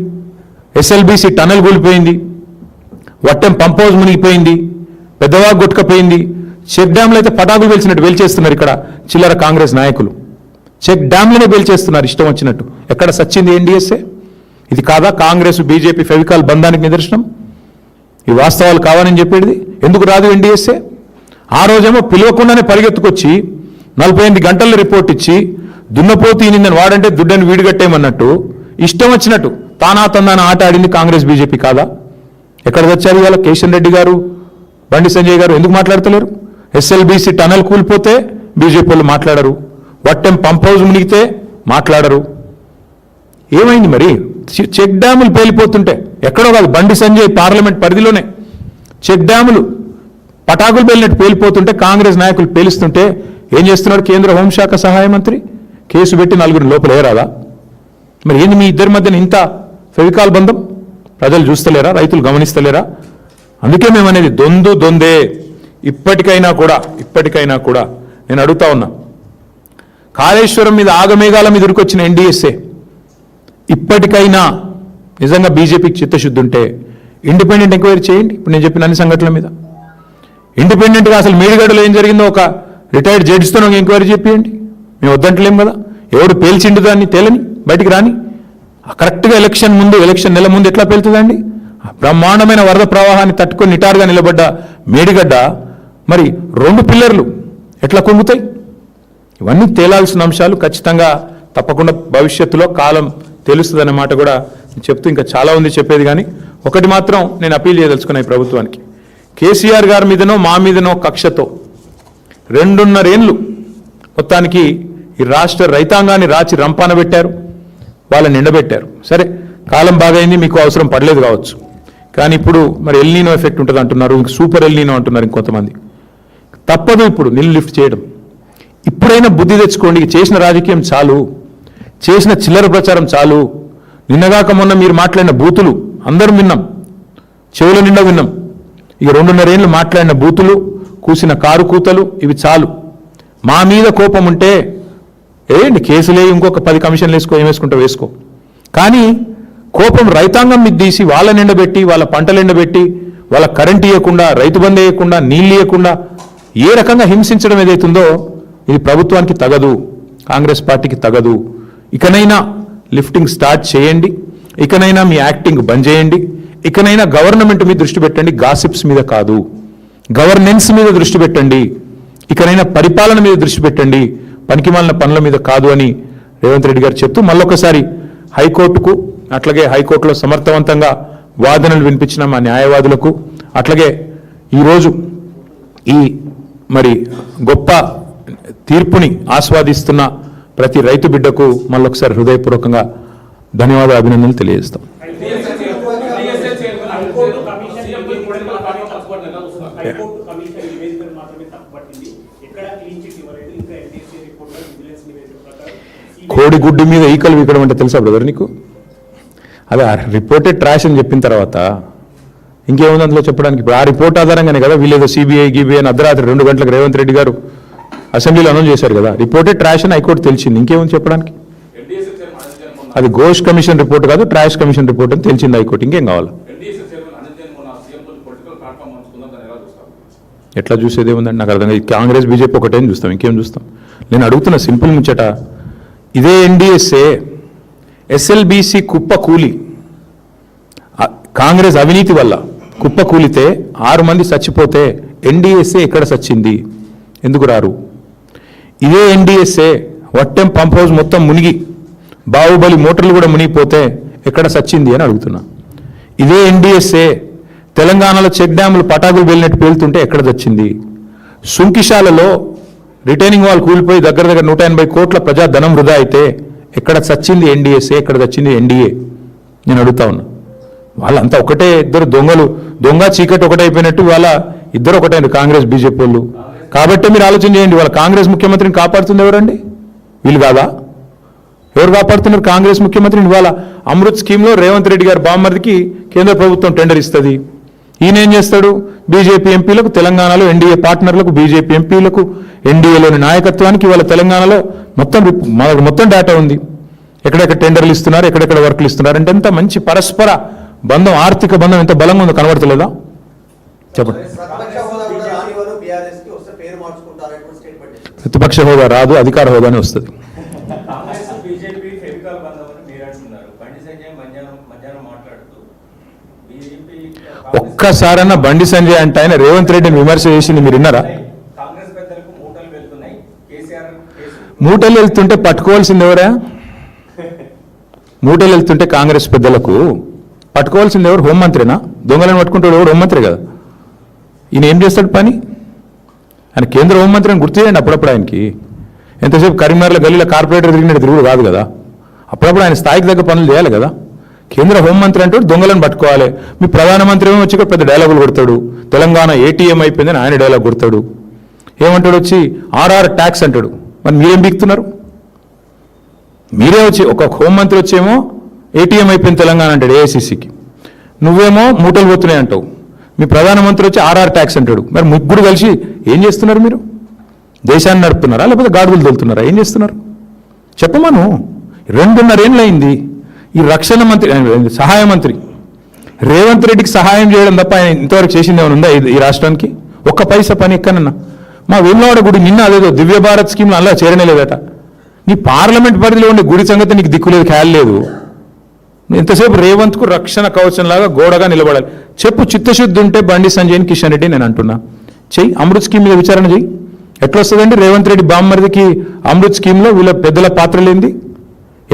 [SPEAKER 2] ఎస్ఎల్బీసీ టనల్ కూలిపోయింది, వట్టెం పంప్ హౌస్ మునిగిపోయింది, పెద్దవాగు కొట్టుకపోయింది, చెక్ డ్యాంలు అయితే పటాకులు పేల్చినట్టు పేల్చేస్తున్నారు ఇక్కడ చిల్లర కాంగ్రెస్ నాయకులు. చెక్ డ్యాంలనే పేల్చేస్తున్నారు ఇష్టం వచ్చినట్టు. ఎక్కడ సచ్చింది ఎన్డీఎస్ఏ? ఇది కాదా కాంగ్రెస్ బీజేపీ ఫెవికాల్ బంధానికి నిదర్శనం? ఈ వాస్తవాలు కావాలని చెప్పేది. ఎందుకు రాదు ఎన్డీఎస్ఏ? ఆ రోజేమో పిలవకుండానే పరిగెత్తుకొచ్చి 48 గంటల్లో రిపోర్ట్ ఇచ్చి, దున్నపోతు నిందని వాడంటే దుడ్డని వీడిగట్టేయమన్నట్టు ఇష్టం వచ్చినట్టు తానా తందాన ఆట ఆడింది కాంగ్రెస్ బీజేపీ కాదా? ఎక్కడ వచ్చారు ఇవాళ కిషన్ రెడ్డి గారు, బండి సంజయ్ గారు? ఎందుకు మాట్లాడతలేరు? ఎస్ఎల్బీసీ టనల్ కూలిపోతే బీజేపీ వాళ్ళు మాట్లాడరు, వట్టెం పంప్ హౌస్ మునిగితే మాట్లాడరు. ఏమైంది మరి? చెక్ డ్యాములు పేలిపోతుంటే, ఎక్కడో కాదు బండి సంజయ్ పార్లమెంట్ పరిధిలోనే చెక్ డ్యాములు పటాకులు పేలినట్టు పేలిపోతుంటే కాంగ్రెస్ నాయకులు పేలుస్తుంటే ఏం చేస్తున్నాడు కేంద్ర హోంశాఖ సహాయ మంత్రి? కేసు పెట్టి 4 లోపల ఏరాదా? మరి ఏంది మీ ఇద్దరి మధ్యన ఇంత ఫెవికాల్ బంధం? ప్రజలు చూస్తలేరా? రైతులు గమనిస్తలేరా? అందుకే మేము అనేది దొందే. ఇప్పటికైనా కూడా నేను అడుగుతా ఉన్నా, కాళేశ్వరం మీద ఆగమేఘాల మీద ఉరికొచ్చిన ఎన్డీఎస్ఏ ఇప్పటికైనా నిజంగా బీజేపీకి చిత్తశుద్ధి ఉంటే ఇండిపెండెంట్ ఎంక్వైరీ చేయండి. ఇప్పుడు నేను చెప్పిన అన్ని సంఘటనల మీద ఇండిపెండెంట్గా అసలు మేడిగడ్డలో ఏం జరిగిందో ఒక రిటైర్డ్ జడ్జితో ఎంక్వైరీ చెప్పేయండి. మేము వద్దంటలేం కదా. ఎవడు పేల్చిండు దాన్ని తేలని, బయటికి రాని. కరెక్ట్గా ఎలక్షన్ నెల ముందు ఎట్లా పేలుతుందండి? బ్రహ్మాండమైన వరద ప్రవాహాన్ని తట్టుకొని నిటారుగా నిలబడ్డ మేడిగడ్డ మరి 2 పిల్లర్లు ఎట్లా కుంగుతాయి? ఇవన్నీ తేలాల్సిన అంశాలు. ఖచ్చితంగా తప్పకుండా భవిష్యత్తులో కాలం తెలుస్తుందనే మాట కూడా చెప్తూ, ఇంకా చాలా ఉంది చెప్పేది, కానీ ఒకటి మాత్రం నేను అప్పీల్ చేయదలుచుకున్నా ఈ ప్రభుత్వానికి. కేసీఆర్ గారి మీదనో మా మీదనో కక్షతో 2.5 ఏళ్ళు మొత్తానికి ఈ రాష్ట్ర రైతాంగాన్ని రాచి రంపాన పెట్టారు, వాళ్ళని ఎండబెట్టారు. సరే, కాలం బాగైంది, మీకు అవసరం పడలేదు కావచ్చు, కానీ ఇప్పుడు మరి ఎల్నీనో ఎఫెక్ట్ ఉంటుంది అంటున్నారు, ఇంక సూపర్ ఎల్నీనో అంటున్నారు ఇంకొంతమంది. తప్పదు ఇప్పుడు నీళ్ళు లిఫ్ట్ చేయడం. ఇప్పుడైనా బుద్ధి తెచ్చుకోండి. చేసిన రాజకీయం చాలు, చేసిన చిల్లర ప్రచారం చాలు. నిన్నగాక మొన్న మీరు మాట్లాడిన బూతులు అందరం విన్నాం, చెవుల నిండా విన్నాం. ఇక 2.5 ఏళ్ళు మాట్లాడిన బూతులు, కూసిన కారు కూతలు ఇవి చాలు. మా మీద కోపం ఉంటే ఏంటి కేసులే, ఇంకొక 10 కమిషన్లు ఏం వేసుకుంటా వేసుకో. కానీ కోపం రైతాంగం మీద తీసి వాళ్ళని ఎండబెట్టి, వాళ్ళ పంటలు ఎండబెట్టి, వాళ్ళ కరెంట్ ఇవ్వకుండా, రైతు బంధు ఇవ్వకుండా, నీళ్ళు ఇవ్వకుండా ఏ రకంగా హింసించడం ఏదైతుందో ఇది ప్రభుత్వానికి తగదు, కాంగ్రెస్ పార్టీకి తగదు. ఇకనైనా లిఫ్టింగ్ స్టార్ట్ చేయండి, ఇకనైనా మీ యాక్టింగ్ బంద్ చేయండి, ఇకనైనా గవర్నమెంట్ మీద దృష్టి పెట్టండి, గాసిప్స్ మీద కాదు. గవర్నెన్స్ మీద దృష్టి పెట్టండి, ఇకనైనా పరిపాలన మీద దృష్టి పెట్టండి, పనికిమాలిన పనుల మీద కాదు అని రేవంత్ రెడ్డి గారు చెప్తూ, మళ్ళొకసారి హైకోర్టుకు, అట్లాగే హైకోర్టులో సమర్థవంతంగా వాదనలు వినిపించిన మా న్యాయవాదులకు, అట్లాగే ఈరోజు ఈ మరి గొప్ప తీర్పుని ఆస్వాదిస్తున్న ప్రతి రైతు బిడ్డకు మళ్ళొకసారి హృదయపూర్వకంగా ధన్యవాదాలు, అభినందనలు తెలియజేస్తాం. కోడిగుడ్డు మీద ఈకలు వీకడం అంటే తెలుసా బ్రదర్ నీకు? అదే ఆ రిపోర్టే ట్రాష్ అని చెప్పిన తర్వాత ఇంకేముంది అందులో చెప్పడానికి? ఇప్పుడు ఆ రిపోర్ట్ ఆధారంగానే కదా వీళ్ళేదో సిబిఐ గీబీఐ అని అర్ధరాత్రి 2 గంటలకు రేవంత్ రెడ్డి గారు అసెంబ్లీలో అనౌన్స్ చేశారు కదా. రిపోర్టే ట్రాష్ అని హైకోర్టు తెలిసింది, ఇంకేముంది చెప్పడానికి? అది ఘోష్ కమిషన్ రిపోర్ట్ కాదు, ట్రాష్ కమిషన్ రిపోర్ట్ అని తెలిసింది హైకోర్టు. ఇంకేం కావాలి? ఎట్లా చూసేది ఏముందండి నాకు అర్థం కాదు. కాంగ్రెస్ బీజేపీ ఒకటేం చూస్తాం, ఇంకేం చూస్తాం? నేను అడుగుతున్న సింపుల్ ముచ్చట, ఇదే ఎన్డీఎస్ఏ ఎస్ఎల్బీసీ కుప్ప కూలి, కాంగ్రెస్ అవినీతి వల్ల కుప్ప కూలితే 6 మంది చచ్చిపోతే ఎన్డీఎస్ఏ ఎక్కడ సచ్చింది? ఎందుకు రారు? ఇదే ఎన్డీఎస్ఏ వట్టెం పంప్ హౌస్ మొత్తం మునిగి బాహుబలి మోటార్లు కూడా మునిగిపోతే ఎక్కడ సచ్చింది అని అడుగుతున్నా. ఇదే ఎన్డీఎస్ఏ తెలంగాణలో చెక్ డ్యాములు పటాకులు వెళ్ళినట్టు పేలుతుంటే ఎక్కడ చచ్చింది? సుంకిశాలలో రిటైనింగ్ వాల్ కూలిపోయి దగ్గర 180 కోట్ల ప్రజా ధనం వృధా అయితే ఎక్కడ చచ్చింది ఎన్డీఎస్ఏ, ఎక్కడ చచ్చింది ఎన్డీఏ? నేను అడుగుతా ఉన్నా. వాళ్ళంతా ఒకటే, ఇద్దరు దొంగ చీకటి ఒకటైపోయినట్టు వాళ్ళ ఇద్దరు ఒకటైంది, కాంగ్రెస్ బీజేపీ వాళ్ళు. కాబట్టి మీరు ఆలోచన చేయండి, వాళ్ళ కాంగ్రెస్ ముఖ్యమంత్రిని కాపాడుతుంది ఎవరండి? వీళ్ళు కాదా? ఎవరు కాపాడుతున్నారు కాంగ్రెస్ ముఖ్యమంత్రిని? ఇవాళ అమృత్ స్కీమ్లో రేవంత్ రెడ్డి గారి బామ్మర్దికి కేంద్ర ప్రభుత్వం టెండర్ ఇస్తుంది. ఈయన ఏం చేస్తాడు? బీజేపీ ఎంపీలకు, తెలంగాణలో ఎన్డీఏ పార్ట్నర్లకు, బీజేపీ ఎంపీలకు, ఎన్డీఏలోని నాయకత్వానికి వాళ్ళ తెలంగాణలో మొత్తం డేటా ఉంది. ఎక్కడెక్కడ టెండర్లు ఇస్తున్నారు, ఎక్కడెక్కడ వర్క్లు ఇస్తున్నారు అంటే ఎంత మంచి పరస్పర బంధం, ఆర్థిక బంధం ఎంత బలంగా ఉందో కనబడతలేదా? చెప్పండి. ప్రతిపక్ష హోదా రాదు, అధికార హోదానే వస్తుంది. ఒక్కసారన్నా బండి సంజయ్ అంటే ఆయన రేవంత్ రెడ్డిని విమర్శ చేసింది మీరు విన్నారా? మూటలు వెళ్తుంటే పట్టుకోవాల్సింది ఎవరా? మూటలు వెళ్తుంటే కాంగ్రెస్ పెద్దలకు పట్టుకోవాల్సింది ఎవరు? హోంమంత్రినా? దొంగలను పట్టుకుంటాడు ఎవరు? హోంమంత్రి కదా. ఈయన ఏం చేస్తాడు పని? ఆయన కేంద్ర హోంమంత్రి అని గుర్తు చేయండి అప్పుడప్పుడు. ఆయనకి ఎంతసేపు కరీంనగర్లో గల్లీలో కార్పొరేటర్ తిరిగినట్టు తిరుగుడు కాదు కదా. అప్పుడప్పుడు ఆయన స్థాయికి దగ్గర పనులు చేయాలి కదా. కేంద్ర హోంమంత్రి అంటే దొంగలను పట్టుకోవాలి. మీ ప్రధానమంత్రి ఏమో వచ్చి పెద్ద డైలాగులు కొడతాడు. తెలంగాణ ఏటీఎం అయిపోయిందని ఆయన డైలాగ్ కొడతాడు. ఏమంటాడు వచ్చి ఆర్ఆర్ ట్యాక్స్ అంటాడు. మరి మీరేం బిగుతున్నారు? మీరే వచ్చి ఒక హోంమంత్రి వచ్చేమో ఏటీఎం అయిపోయింది తెలంగాణ అంటాడు ఏఐసిసికి, నువ్వేమో మూటలు పోతున్నాయి అంటావు. మీ ప్రధానమంత్రి వచ్చి ఆర్ఆర్ ట్యాక్స్ అంటాడు. మరి ముగ్గురు కలిసి ఏం చేస్తున్నారు? మీరు దేశాన్ని నడుపుతున్నారా లేకపోతే గాడుగులు తోలుతున్నారా? ఏం చేస్తున్నారు చెప్పమను. 2.5 ఏళ్ళు అయింది ఈ రక్షణ మంత్రి, సహాయ మంత్రి రేవంత్ రెడ్డికి సహాయం చేయడం తప్ప ఆయన ఇంతవరకు చేసింది ఏమైనా ఉందా ఈ రాష్ట్రానికి? ఒక్క పైసా పని ఎక్కనన్నా? మా వేములవాడ గుడి నిన్న అదేదో దివ్య భారత్ స్కీమ్లో అలా చేరనే లేదట. నీ పార్లమెంట్ పరిధిలో ఉండే గుడి సంగతి నీకు దిక్కులేదు, ఖయాల్ లేదు. ఎంతసేపు రేవంత్కు రక్షణ కవచంలాగా గోడగా నిలబడాలి. చెప్పు, చిత్తశుద్ధి ఉంటే బండి సంజయ్ని, కిషన్ రెడ్డి నేను అంటున్నా చెయ్యి. అమృత్ స్కీమ్ మీద విచారణ చెయ్యి. ఎట్లా వస్తుందండి రేవంత్ రెడ్డి బామ్మర్దికి అమృత్ స్కీమ్లో వీళ్ళ పెద్దల పాత్ర లేనిది?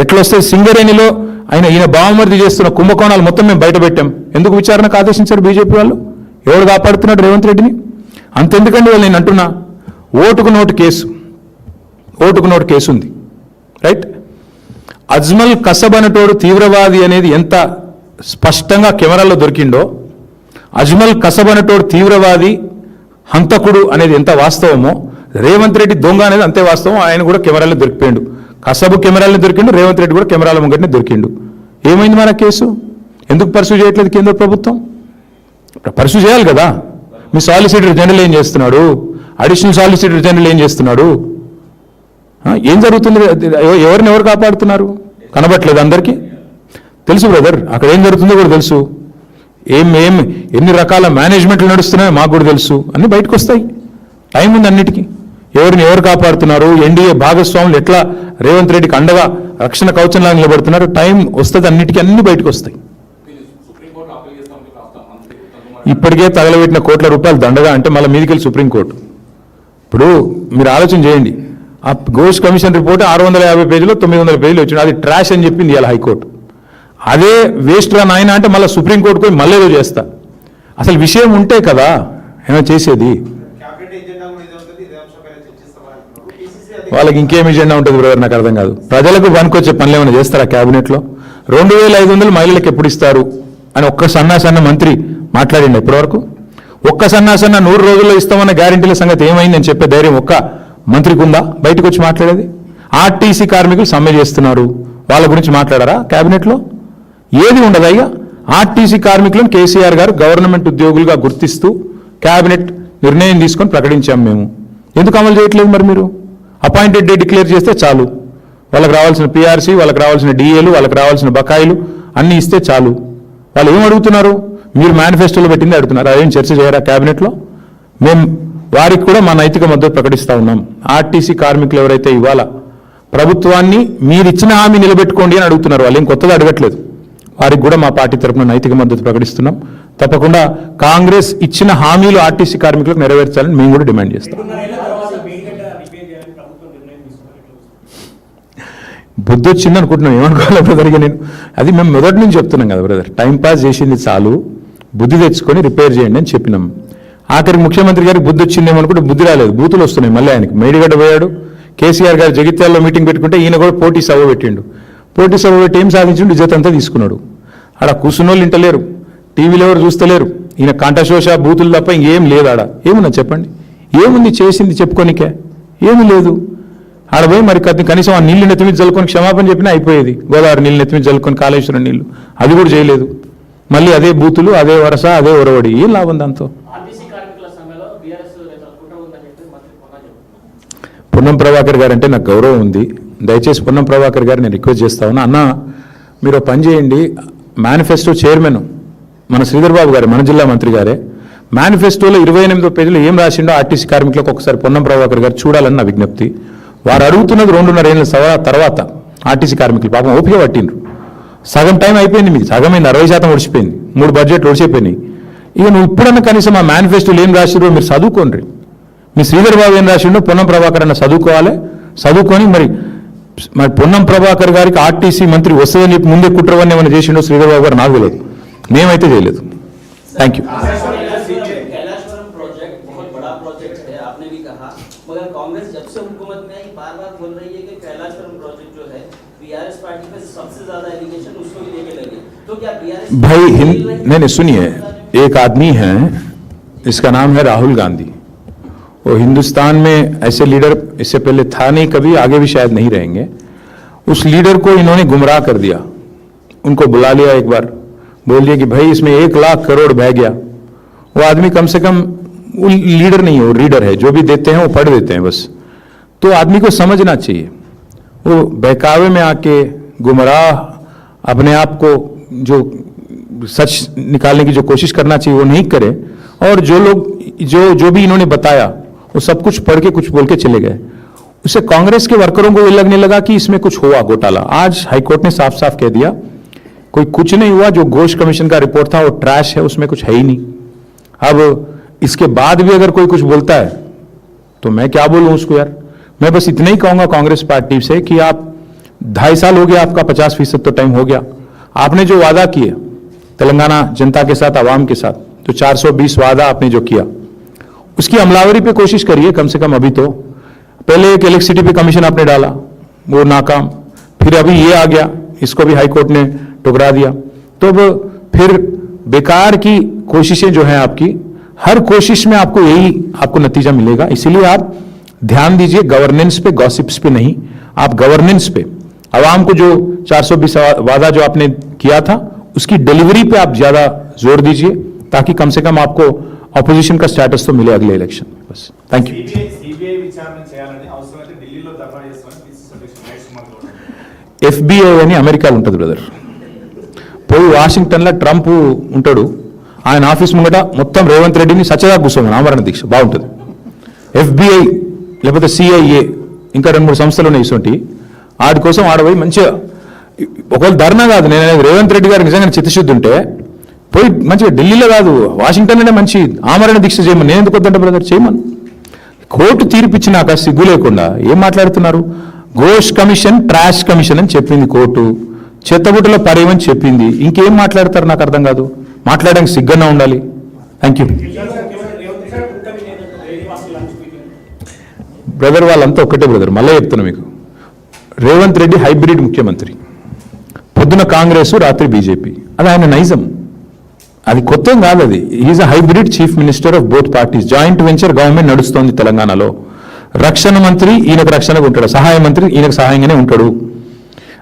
[SPEAKER 2] ఎట్లా వస్తుంది? సింగరేణిలో ఈయన బామ్మర్ది చేస్తున్న కుంభకోణాలు మొత్తం మేము బయట పెట్టాం. ఎందుకు విచారణకు ఆదేశించారు బీజేపీ వాళ్ళు? ఎవరు కాపాడుతున్నాడు రేవంత్ రెడ్డిని? అంతెందుకండి వాళ్ళు, నేను అంటున్నా ఓటుకు నోటు కేసు ఉంది, రైట్? అజ్మల్ కసబ్ అనేటోడు తీవ్రవాది అనేది ఎంత స్పష్టంగా కెమెరాల్లో దొరికిండో, అజ్మల్ కసబ్ అనేటోడు తీవ్రవాది, హంతకుడు అనేది ఎంత వాస్తవమో, రేవంత్ రెడ్డి దొంగ అనేది అంతే వాస్తవం. ఆయన కూడా కెమెరాలో దొరికిపోయాడు. కసబు కెమెరాలో దొరికిండు, రేవంత్ రెడ్డి కూడా కెమెరాల ముంగటనే దొరికిండు. ఏమైంది మన కేసు? ఎందుకు పర్సూ చేయట్లేదు కేంద్ర ప్రభుత్వం? పర్సూ చేయాలి కదా. మీ సాలిసిటర్ జనరల్ ఏం చేస్తున్నాడు? అడిషనల్ సాలిసిటర్ జనరల్ ఏం చేస్తున్నాడు? ఏం జరుగుతుంది? ఎవరు కాపాడుతున్నారు? కనబట్లేదు అందరికీ? తెలుసు బ్రదర్, అక్కడ ఏం జరుగుతుందో కూడా తెలుసు. ఎన్ని రకాల మేనేజ్మెంట్లు నడుస్తున్నాయో మాకు కూడా తెలుసు. అన్నీ బయటకు వస్తాయి. టైం ఉంది అన్నిటికీ. ఎవరు కాపాడుతున్నారు? ఎన్డీఏ భాగస్వాములు ఎట్లా రేవంత్ రెడ్డికి అండగా రక్షణ కవచంలాగా నిలబడుతున్నారు? టైం వస్తుంది, అన్నిటికీ అన్ని బయటకు వస్తాయి. ఇప్పటికే తగలబెట్టిన కోట్ల రూపాయలు దండగా అంటే మళ్ళీ మీదికెళ్ళి సుప్రీంకోర్టు. ఇప్పుడు మీరు ఆలోచన చేయండి, ఆ ఘోష్ కమిషన్ రిపోర్ట్ 650 పేజీలో 900 పేజీలు వచ్చింది. అది ట్రాష్ అని చెప్పింది ఇలా హైకోర్టు. అదే వేస్ట్ రా నాయన అంటే మళ్ళీ సుప్రీంకోర్టుకు పోయి మళ్ళీ ఏదో చేస్తా. అసలు విషయం ఉంటే కదా ఏమైనా చేసేది. వాళ్ళకి ఇంకేం ఎజెండా ఉంటుంది బ్రదర్? నాకు అర్థం కాదు. ప్రజలకు పనికొచ్చే పనులు ఏమైనా చేస్తారా క్యాబినెట్లో? 2500 మహిళలకు ఎప్పుడు ఇస్తారు అని ఒక్క సన్న మంత్రి మాట్లాడిండి ఇప్పటివరకు? ఒక్క సన్న 100 రోజుల్లో ఇస్తామన్న గ్యారెంటీల సంగతి ఏమైందని చెప్పే ధైర్యం ఒక్క మంత్రికి ఉందా బయటకు వచ్చి మాట్లాడేది? ఆర్టీసీ కార్మికులు సమ్మె చేస్తున్నారు, వాళ్ళ గురించి మాట్లాడారా క్యాబినెట్లో? ఏది ఉండదు. అయ్యా ఆర్టీసీ కార్మికులను కేసీఆర్ గారు గవర్నమెంట్ ఉద్యోగులుగా గుర్తిస్తూ క్యాబినెట్ నిర్ణయం తీసుకొని ప్రకటించాం మేము. ఎందుకు అమలు చేయట్లేదు మరి మీరు? అపాయింటెడ్ డే డిక్లేర్ చేస్తే చాలు. వాళ్ళకి రావాల్సిన పీఆర్సీ, వాళ్ళకి రావాల్సిన డిఏలు, వాళ్ళకి రావాల్సిన బకాయిలు అన్నీ ఇస్తే చాలు. వాళ్ళు ఏం అడుగుతున్నారు? మీరు మేనిఫెస్టోలో పెట్టింది అడుగుతున్నారు. అదేం చర్చ చేయరా క్యాబినెట్లో? మేము వారికి కూడా మా నైతిక మద్దతు ప్రకటిస్తూ ఉన్నాం. ఆర్టీసీ కార్మికులు ఎవరైతే ఇవాళ ప్రభుత్వాన్ని మీరు ఇచ్చిన హామీ నిలబెట్టుకోండి అని అడుగుతున్నారు, వాళ్ళు ఏం కొత్తగా అడగట్లేదు. వారికి కూడా మా పార్టీ తరఫున నైతిక మద్దతు ప్రకటిస్తున్నాం. తప్పకుండా కాంగ్రెస్ ఇచ్చిన హామీలు ఆర్టీసీ కార్మికులకు నెరవేర్చాలని మేము కూడా డిమాండ్ చేస్తాం. బుద్ధి వచ్చింది అనుకుంటున్నాం, ఏమనుకోవాలి బ్రదర్గా నేను. అది మేము మొదటి నుంచి చెప్తున్నాం కదా బ్రదర్, టైం పాస్ చేసింది చాలు, బుద్ధి తెచ్చుకొని రిపేర్ చేయండి అని చెప్పినాం. ఆఖరికి ముఖ్యమంత్రి గారికి బుద్ధి వచ్చిందేమనుకుంటే బుద్ధి రాలేదు, బూతులు వస్తున్నాయి మళ్ళీ ఆయనకి. మేడిగడ్డ పోయాడు, కేసీఆర్ గారు జగిత్యాలలో మీటింగ్ పెట్టుకుంటే ఈయన కూడా పోటీ సభ పెట్టిండు. పోటీ సభ పెట్టి ఏం సాధించిండు, ఇజ్జత్ అంతా తీసుకున్నాడు. ఆడ కూర్చున్నోళ్ళు ఇంటలేరు, టీవీలో ఎవరు చూస్తలేరు, ఈయన కంఠశోష బూతులు తప్ప ఇంకేం లేదు ఆడ. ఏమున్నా చెప్పండి, ఏముంది చేసింది చెప్పుకోనికే? ఏమీ లేదు. ఆడ పోయి మరి కనీసం ఆ నీళ్లు నెత్తిమీద జల్లుకొని క్షమాపణ చెప్పినా అయిపోయేది. గోదావరి నీళ్ళు నెత్తిమీద జల్లుకొని కాళేశ్వరం నీళ్లు, అది కూడా చేయలేదు. మళ్ళీ అదే బూతులు, అదే వరస, అదే ఒరవడి. ఏం లాభం దాంతో? పొన్నం ప్రభాకర్ గారు అంటే నాకు గౌరవం ఉంది. దయచేసి పొన్నం ప్రభాకర్ గారు నేను రిక్వెస్ట్ చేస్తా ఉన్నా, అన్న మీరు పని చేయండి, మేనిఫెస్టో చైర్మన్ మన శ్రీధర్ బాబు గారు, మన జిల్లా మంత్రి గారే, మేనిఫెస్టోలో 28వ పేజీలో ఏం రాసిండో ఆర్టీసీ కార్మికులకు ఒకసారి పొన్నం ప్రభాకర్ గారు చూడాలని నా విజ్ఞప్తి. వారు అడుగుతున్నది 2.5 ఏళ్ళ తర్వాత ఆర్టీసీ కార్మికులు పాపం ఓపిక పట్టిండ్రు. సగం టైం అయిపోయింది, మీకు సగమైంది, 60% ఒడిచిపోయింది, 3 బడ్జెట్లు ఒడిచిపోయినాయి. ఇక నువ్వు ఇప్పుడన్నా కనీసం ఆ మేనిఫెస్టోలు ఏం రాసిరో మీరు చదువుకోండి. మీ శ్రీధర్ బాబు ఏం రాసిండో పొన్నం ప్రభాకర్ అన్న చదువుకోవాలి. చదువుకొని మరి పొన్నం ప్రభాకర్ గారికి ఆర్టీసీ మంత్రి వస్తుందని చెప్పి ముందే కుట్రవన్నీ ఏమైనా చేసిండో శ్రీధర్ బాబు గారు నాకు తెలియదు, మేమైతే చేయలేదు. Thank you.
[SPEAKER 3] मगर कांग्रेस जब से हुकूमत में आई बार-बार बोल रही है कि कैलाशपुरम प्रोजेक्ट जो है बीआरएस पार्टी पे सबसे ज्यादा एलिगेशन उसको ही लेके लगे, तो क्या बीआरएस
[SPEAKER 2] भाई नहीं सुनिए, एक आदमी है, इसका नाम है राहुल गांधी. वो हिंदुस्तान में ऐसे लीडर इससे पहले था नहीं कभी, आगे भी शायद नहीं रहेंगे. उस लीडर को इन्होंने गुमराह कर दिया. उनको बुला लिया एक बार, बोल दिया कि भाई इसमें 1 लाख करोड़ बह गया. वो आदमी कम से कम वो लीडर नहीं है, वो रीडर है, जो भी देते हैं वो पढ़ देते हैं बस. तो आदमी को समझना चाहिए, वो बहकावे में आके गुमराह अपने आप को जो सच निकालने की जो कोशिश करना चाहिए वो नहीं करे. और जो लोग जो भी इन्होंने बताया वो सब कुछ पढ़ के कुछ बोल के चले गए. उससे कांग्रेस के वर्करों को ये लगने लगा कि इसमें कुछ हुआ घोटाला. आज हाईकोर्ट ने साफ साफ कह दिया कोई कुछ नहीं हुआ. जो घोष कमीशन का रिपोर्ट था वो ट्रैश है, उसमें कुछ है ही नहीं. अब इसके बाद भी अगर कोई कुछ बोलता है तो मैं क्या बोलूं उसको यार. मैं बस इतना ही कहूंगा कांग्रेस पार्टी से कि आप 2.5 साल हो गया, आपका 50% तो टाइम हो गया. आपने जो वादा किए तेलंगाना जनता के साथ, आवाम के साथ, तो 420 वादा आपने जो किया उसकी अमलावरी पे कोशिश करिए कम से कम. अभी तो पहले एक इलेक्ट्रिसिटी पे कमीशन आपने डाला, वो नाकाम. फिर अभी ये आ गया, इसको भी हाईकोर्ट ने ठुकरा दिया. तो अब फिर बेकार की कोशिशें जो हैं आपकी, हर कोशिश में आपको नतीजा मिलेगा. इसीलिए आप ध्यान दीजिए गवर्नेंस पे, गॉसिप्स पे नहीं. आप गवर्नेंस पे, आवाम को जो 420 वादा जो आपने किया था उसकी डिलीवरी पे आप ज्यादा जोर दीजिए, ताकि कम से कम आपको ऑपोजिशन का स्टेटस तो मिले अगले इलेक्शन में. बस थैंक यू. FBI అని అమెరికాలో ఉంటుంది బ్రదర్. పోయి వాషింగ్టన్లో ట్రంప్ ఉంటాడు, ఆయన ఆఫీస్ ముంగట మొత్తం రేవంత్ రెడ్డిని సచ్చగా కూర్చోమని ఆమరణ దీక్ష బాగుంటుంది. FBI లేకపోతే CIA ఇంకా 2-3 సంస్థలు ఉన్నాయి ఇటువంటి. ఆడి కోసం ఆడపోయి మంచిగా ఒకవేళ ధర్నా కాదు, నేను రేవంత్ రెడ్డి గారు నిజంగా చిత్తశుద్ధి ఉంటే పోయి మంచిగా ఢిల్లీలో కాదు వాషింగ్టన్లోనే మంచి ఆమరణ దీక్ష చేయమని. నేను ఎందుకు వద్దంటే బ్రదర్, చేయమని. కోర్టు తీర్పిచ్చినాక సిగ్గు లేకుండా ఏం మాట్లాడుతున్నారు? ఘోష్ కమిషన్ ట్రాష్ కమిషన్ అని చెప్పింది కోర్టు, చెత్తబుట్టలో పరేమని చెప్పింది. ఇంకేం మాట్లాడతారు నాకు అర్థం కాదు. మాట్లాడడానికి సిగ్గన్నా ఉండాలి. Thank you brother. వాళ్ళంతా ఒక్కటే బ్రదర్, మళ్ళీ చెప్తున్నా మీకు. రేవంత్ రెడ్డి హైబ్రిడ్ ముఖ్యమంత్రి, పొద్దున కాంగ్రెస్, రాత్రి బీజేపీ. అది ఆయన నైజం, అది కొత్త కాదు. అది is a hybrid chief minister of both parties. Joint venture government నడుస్తోంది తెలంగాణలో. రక్షణ మంత్రి ఈయనకు రక్షణగా ఉంటాడు, సహాయ మంత్రి ఈయనకు సహాయంగానే ఉంటాడు.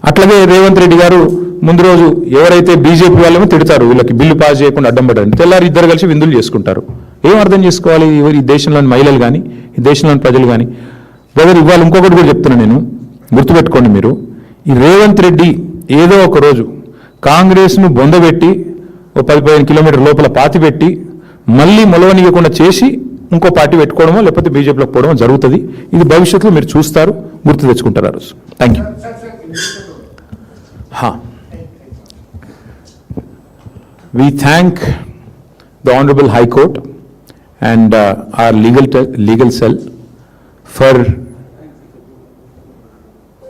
[SPEAKER 2] అట్లాగే రేవంత్ రెడ్డి గారు ముందు రోజు ఎవరైతే బీజేపీ వాళ్ళేమో తిడతారు, వీళ్ళకి బిల్లు పాస్ చేయకుండా అడ్డం పడ్డారు, తెల్లారి ఇద్దరు కలిసి విందులు చేసుకుంటారు. ఏం అర్థం చేసుకోవాలి ఈ దేశంలోని మహిళలు కానీ, ఈ దేశంలోని ప్రజలు కానీ? బ్రదర్, ఇవాళ ఇంకొకటి కూడా చెప్తున్నాను నేను, గుర్తుపెట్టుకోండి మీరు. ఈ రేవంత్ రెడ్డి ఏదో ఒక రోజు కాంగ్రెస్ను బొందబెట్టి ఓ 10-15 కిలోమీటర్ లోపల పాతిపెట్టి మళ్ళీ మొలవనీయకుండా చేసి ఇంకో పార్టీ పెట్టుకోవడమో లేకపోతే బీజేపీలోకి పోవడమో జరుగుతుంది. ఇది భవిష్యత్తులో మీరు చూస్తారు, గుర్తు తెచ్చుకుంటారు ఆ రోజు. Thank you. We thank the Honorable High Court and our legal cell for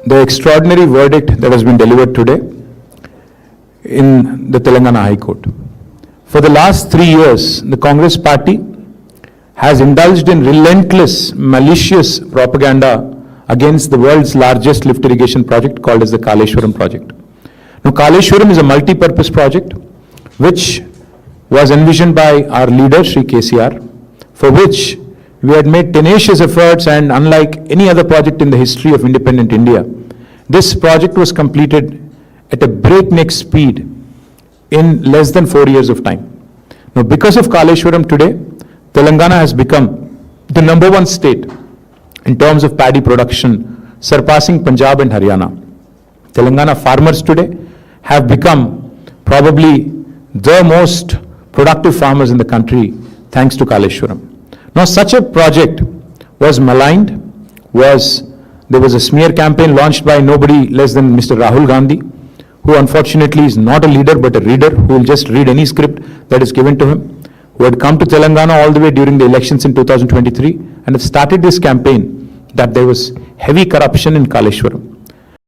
[SPEAKER 2] the extraordinary verdict that has been delivered today in the Telangana High Court. For the last 3 years, the Congress party has indulged in relentless, malicious propaganda against the world's largest lift irrigation project called as the Kaleshwaram project. Now, Kaleshwaram is a multi-purpose project which was envisioned by our leader, Shri KCR, for which we had made tenacious efforts, and unlike any other project in the history of independent India, this project was completed at a breakneck speed in less than 4 years of time. Now, because of Kaleshwaram today, Telangana has become the #1 state in terms of paddy production, surpassing Punjab and Haryana. Telangana farmers today have become probably the most productive farmers in the country thanks to Kaleshwaram. Now, such a project was maligned, there was a smear campaign launched by nobody less than Mr. Rahul Gandhi, who unfortunately is not a leader but a reader who will just read any script that is given to him, who had come to Telangana all the way during the elections in 2023 and have started this campaign that there was heavy corruption in Kaleshwaram.